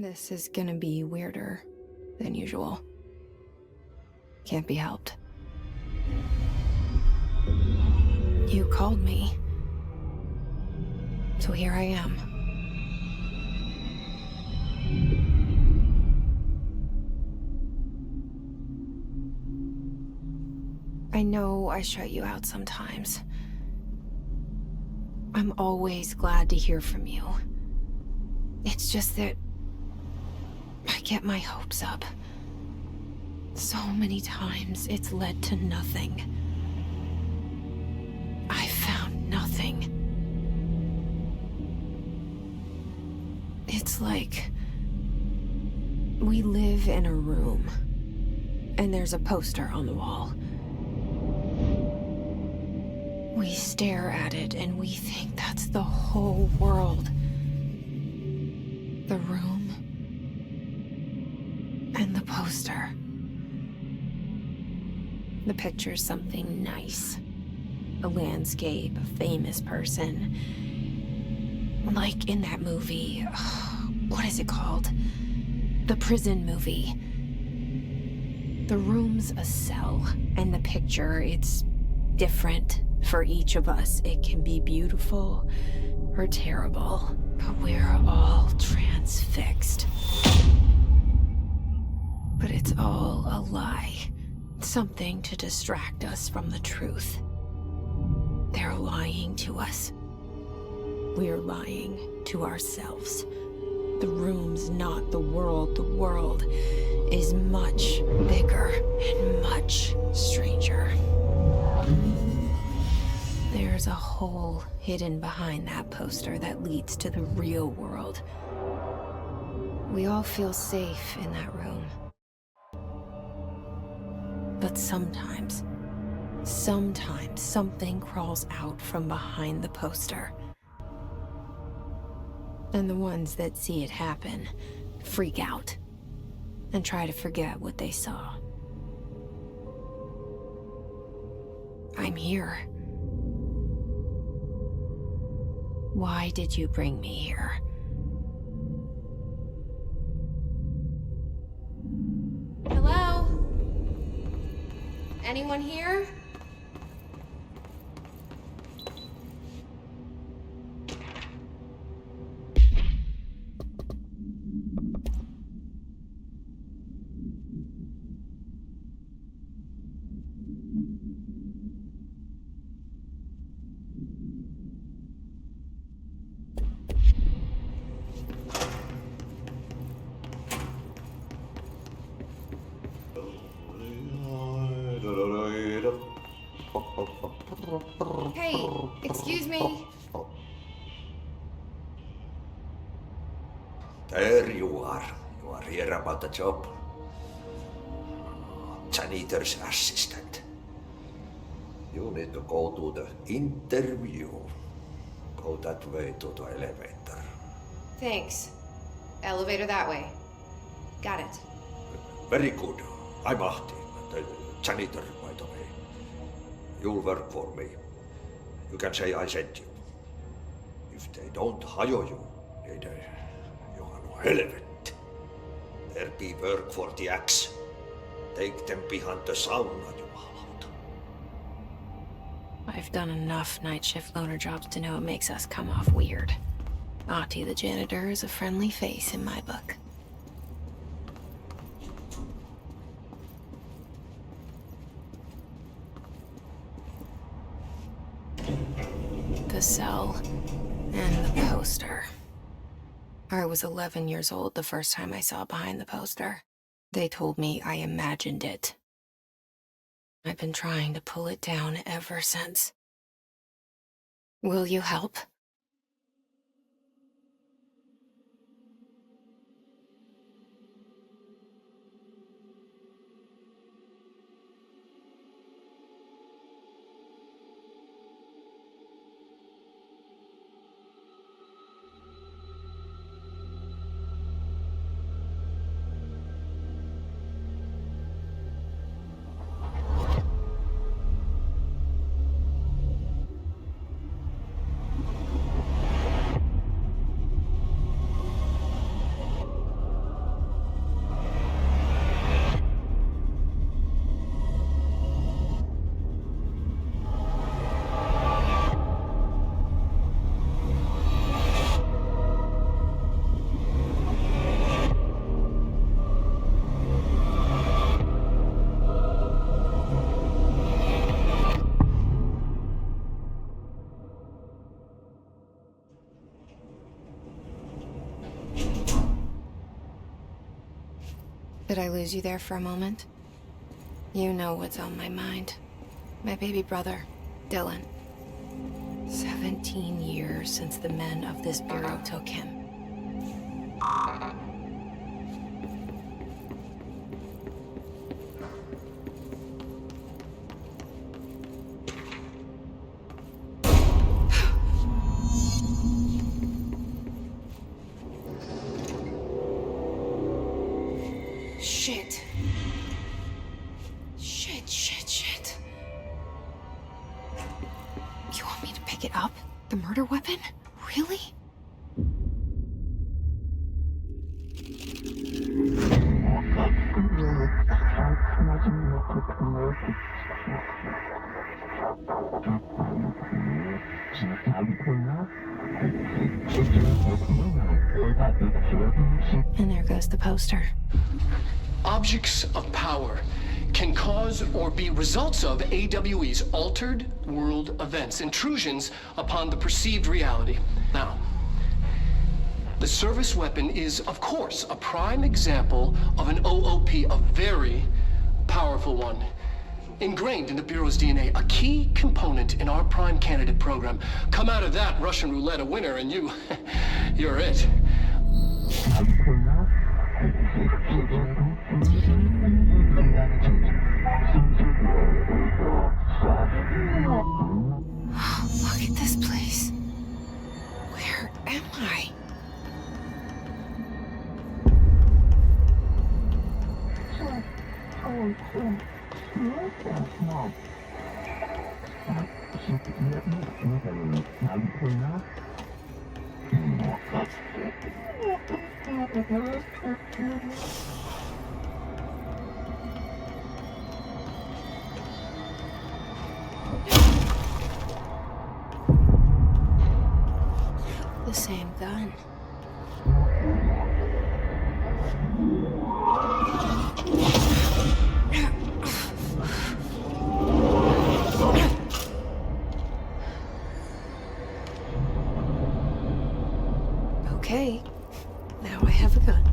This is gonna be weirder than usual. Can't be helped. You called me. So here I am. I know I shut you out sometimes. I'm always glad to hear from you. It's just that I get my hopes up. So many times it's led to nothing. I found nothing. It's like we live in a room, and there's a poster on the wall. We stare at it and we think that's the whole world. The room and the poster. The picture's something nice. A landscape, a famous person. Like in that movie, what is it called? The prison movie. The room's a cell, and the picture, it's different for each of us. It can be beautiful or terrible, but we're all transfixed. But it's all a lie. Something to distract us from the truth. They're lying to us. We're lying to ourselves. The room's not the world. The world is much bigger and much stranger. There's a hole hidden behind that poster that leads to the real world. We all feel safe in that room. But sometimes something crawls out from behind the poster. And the ones that see it happen freak out and try to forget what they saw. I'm here. Why did you bring me here? Hello? Anyone here? Hey, excuse me. There you are. You are here about the job. Janitor's assistant. You need to go to the interview. Go that way to the elevator. Thanks. Elevator that way. Got it. Very good. I'm Ahti, the janitor, by the way. You'll work for me. You can say I sent you. If they don't hire you, niin Johan on helvet. There be work for the axe. Take them behind the sauna, jumalauta. I've done enough night shift loner jobs to know it makes us come off weird. Ahti the janitor is a friendly face in my book. The cell and the poster. I was 11 years old the first time I saw behind the poster. They told me I imagined it. I've been trying to pull it down ever since. Will you help? Did I lose you there for a moment? You know what's on my mind. My baby brother, Dylan. 17 years since the men of this bureau took him. Shit. Shit. You want me to pick it up? The murder weapon? Really? And there goes the poster. Objects of power can cause or be results of AWE's altered world events, intrusions upon the perceived reality. Now, the service weapon is, of course, a prime example of an OOP, a very powerful one. Ingrained in the Bureau's DNA, a key component in our prime candidate program. Come out of that Russian roulette a winner and you're it. Look at this place. Where am I? The same gun. Okay, now I have a gun.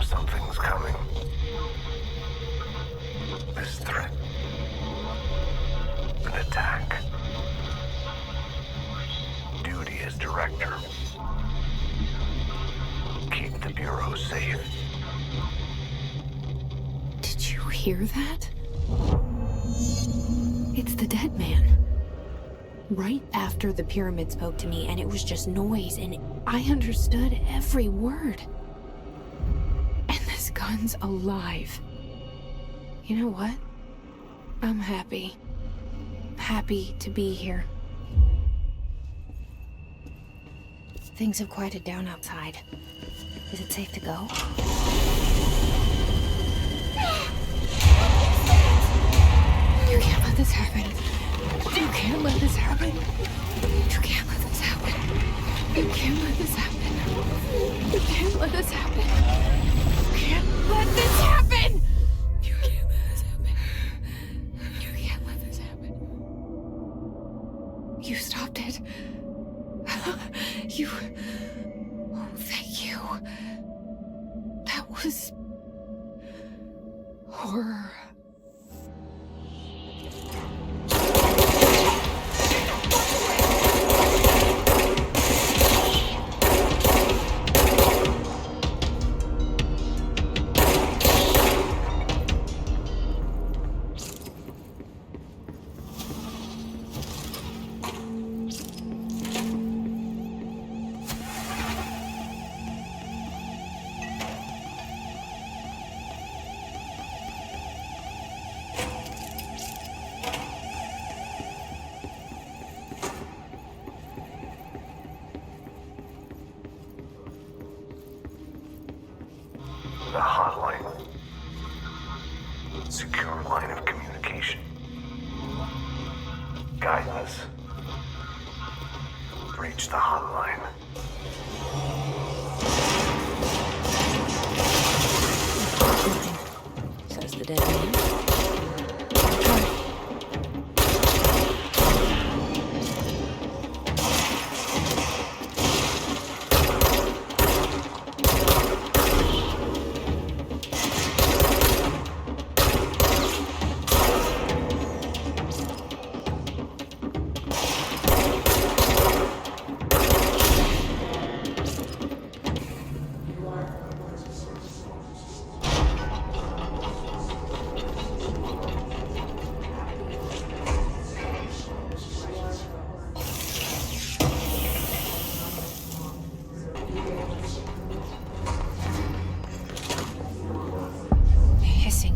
Something's coming. This threat. An attack. Duty as director. Keep the Bureau safe. Did you hear that? It's the dead man. Right after the pyramid spoke to me, and it was just noise, and I understood every word. And this gun's alive. You know what? I'm happy. Happy to be here. Things have quieted down outside. Is it safe to go? You can't let this happen. You can't let this happen. You can't let this happen. You can't let this happen. You can't let this happen. You can't let this happen. You stopped it. You... Oh, thank you. That was... horror. The hotline. Secure line of communication. Guidance. Reach the hotline. Says the dead man.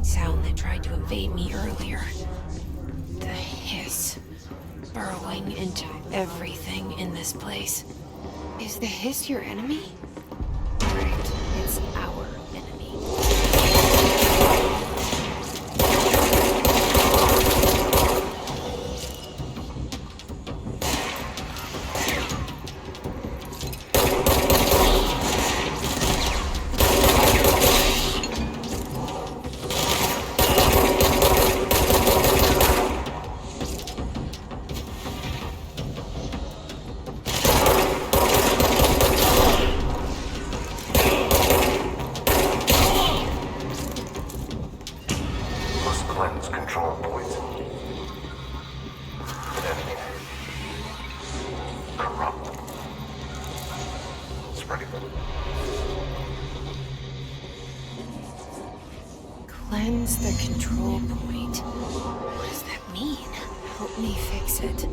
Sound that tried to invade me earlier. The hiss. Burrowing into everything in this place. Is the hiss your enemy? Right, it's our enemy. Cleanse control point. Enemy. Corrupt. Spreading them. Cleanse the control point. What does that mean? Help me fix it.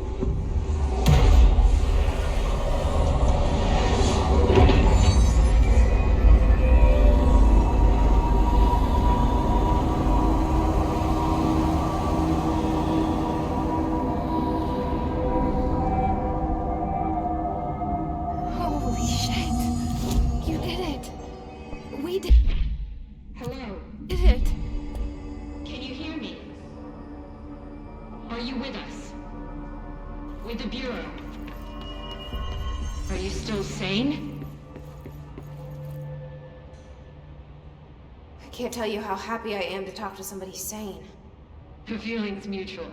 Holy shit. You did it. We did Hello, it. can you hear me? Are you with us? With the Bureau? Are you still sane? I can't tell you how happy I am to talk to somebody sane. The feeling's mutual.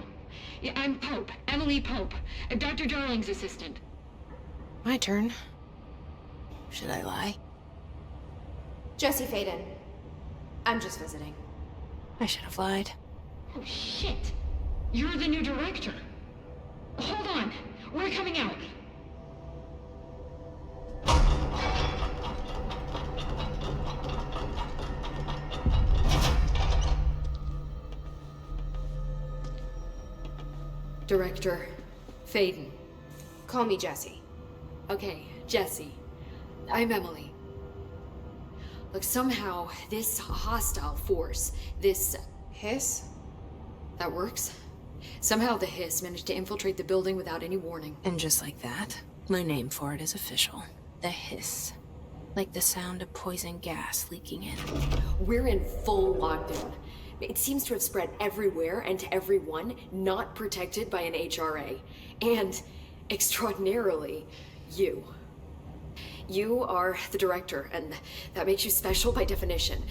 Yeah, I'm Pope, Emily Pope, Dr. Darling's assistant. My turn. Should I lie? Jesse Faden. I'm just visiting. I should have lied. Oh, shit. You're the new director. Hold on. We're coming out. Director Faden. Call me Jesse. Okay, Jesse. I'm Emily. Look, somehow this hostile force, this... Hiss? that works? Somehow the hiss managed to infiltrate the building without any warning. And just like that, my name for it is official. The hiss. Like the sound of poison gas leaking in. We're in full lockdown. It seems to have spread everywhere and to everyone not protected by an HRA. And, extraordinarily, you. You are the director, and that makes you special by definition.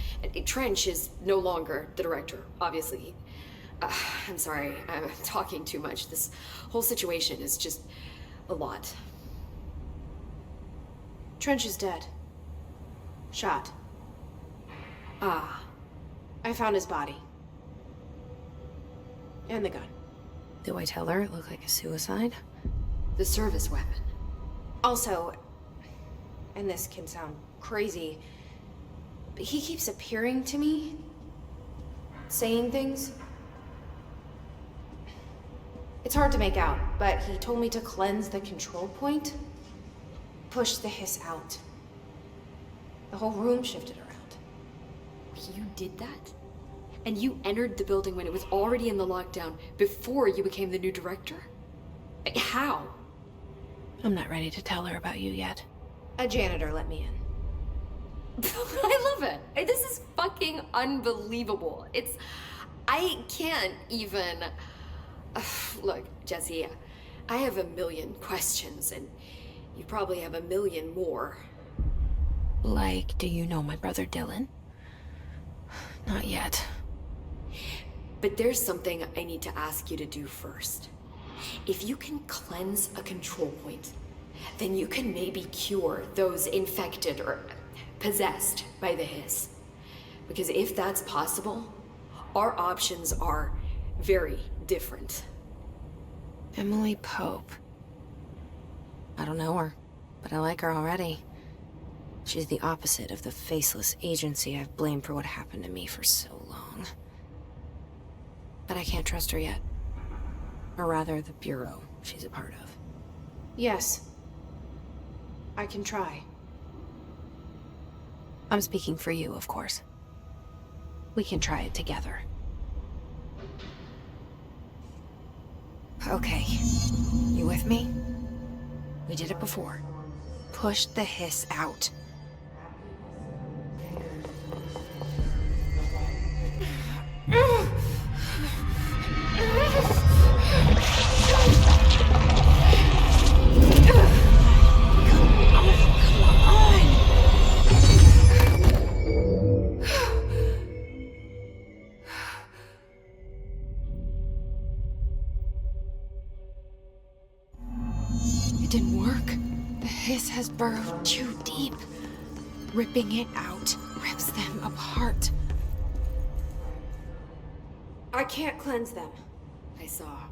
Trench is no longer the director, obviously. I'm sorry, I'm talking too much. This whole situation is just a lot. Trench is dead. Shot. Ah, I found his body. And the gun. Do I tell her it looked like a suicide? the service weapon. Also, and this can sound crazy, but he keeps appearing to me, saying things. It's hard to make out, but he told me to cleanse the control point, push the hiss out. The whole room shifted around. You did that? And you entered the building when it was already in the lockdown before you became the new director? How? I'm not ready to tell her about you yet. A janitor let me in. I love it. This is fucking unbelievable. I can't even... Look, Jesse, I have a million questions, and you probably have a million more. Like, do you know my brother Dylan? Not yet. But there's something I need to ask you to do first. If you can cleanse a control point, then you can maybe cure those infected or possessed by the hiss. Because if that's possible, our options are very different. Emily Pope. I don't know her, but I like her already. She's the opposite of the faceless agency I've blamed for what happened to me for so long. But I can't trust her yet. Or rather, the Bureau she's a part of. Yes. I can try. I'm speaking for you, of course. We can try it together. Okay. You with me? We did it before. Push the hiss out. It didn't work. The hiss has burrowed too deep. Ripping it out rips them apart. I can't cleanse them. I saw.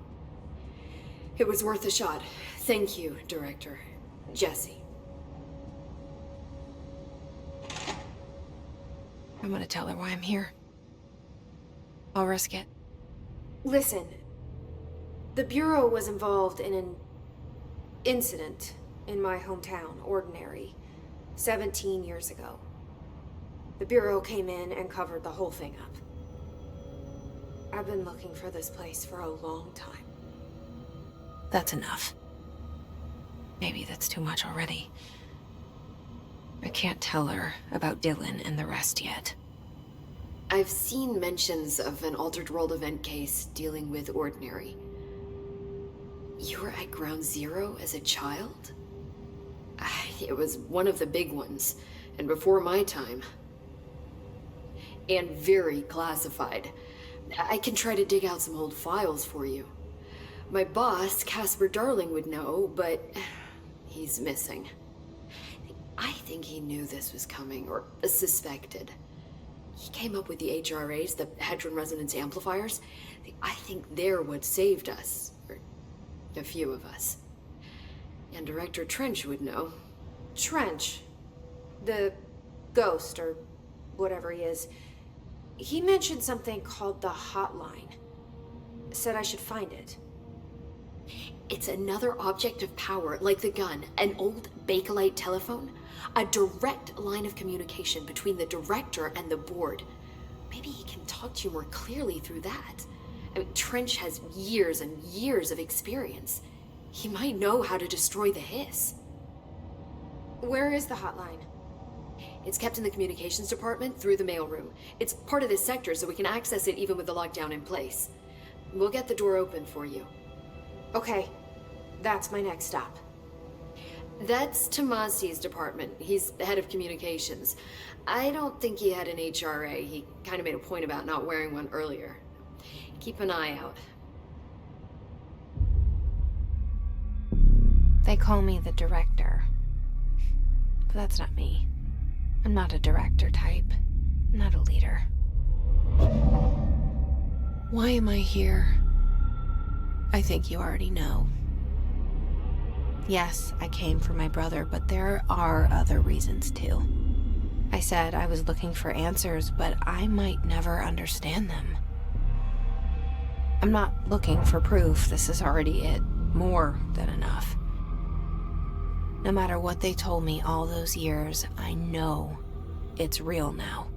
It was worth a shot. Thank you, Director. Jesse. I'm gonna tell her why I'm here. I'll risk it. Listen, the Bureau was involved in an incident in my hometown, Ordinary, 17 years ago. The Bureau came in and covered the whole thing up. I've been looking for this place for a long time. That's enough. Maybe that's too much already. I can't tell her about Dylan and the rest yet. I've seen mentions of an Altered World event case dealing with Ordinary. You were at Ground Zero as a child? It was one of the big ones, and before my time. And very classified. I can try to dig out some old files for you. My boss, Casper Darling, would know, but he's missing. I think he knew this was coming, or suspected. He came up with the HRAs, the Hadron Resonance Amplifiers. I think they're what saved us, or a few of us. And Director Trench would know. Trench, the ghost, or whatever he is, he mentioned something called the hotline. Said I should find it. It's another object of power, like the gun, an old Bakelite telephone, a direct line of communication between the director and the board. Maybe he can talk to you more clearly through that. I mean, Trench has years and years of experience. He might know how to destroy the hiss. Where is the hotline? It's kept in the communications department through the mailroom. It's part of this sector, so we can access it even with the lockdown in place. We'll get the door open for you. Okay, that's my next stop. That's Tomasi's department. He's the head of communications. I don't think he had an HRA. He kind of made a point about not wearing one earlier. Keep an eye out. They call me the director. But that's not me. I'm not a director type. I'm not a leader. Why am I here? I think you already know. Yes, I came for my brother, but there are other reasons too. I said I was looking for answers, but I might never understand them. I'm not looking for proof. This is already it. More than enough. No matter what they told me all those years, I know it's real now.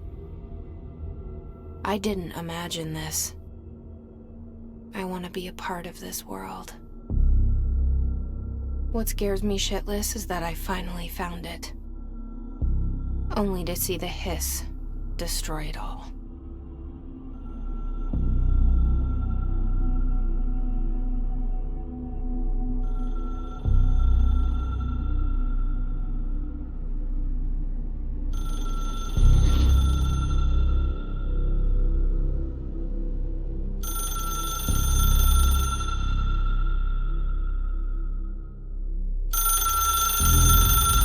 I didn't imagine this. I want to be a part of this world. What scares me shitless is that I finally found it. Only to see the hiss destroy it all.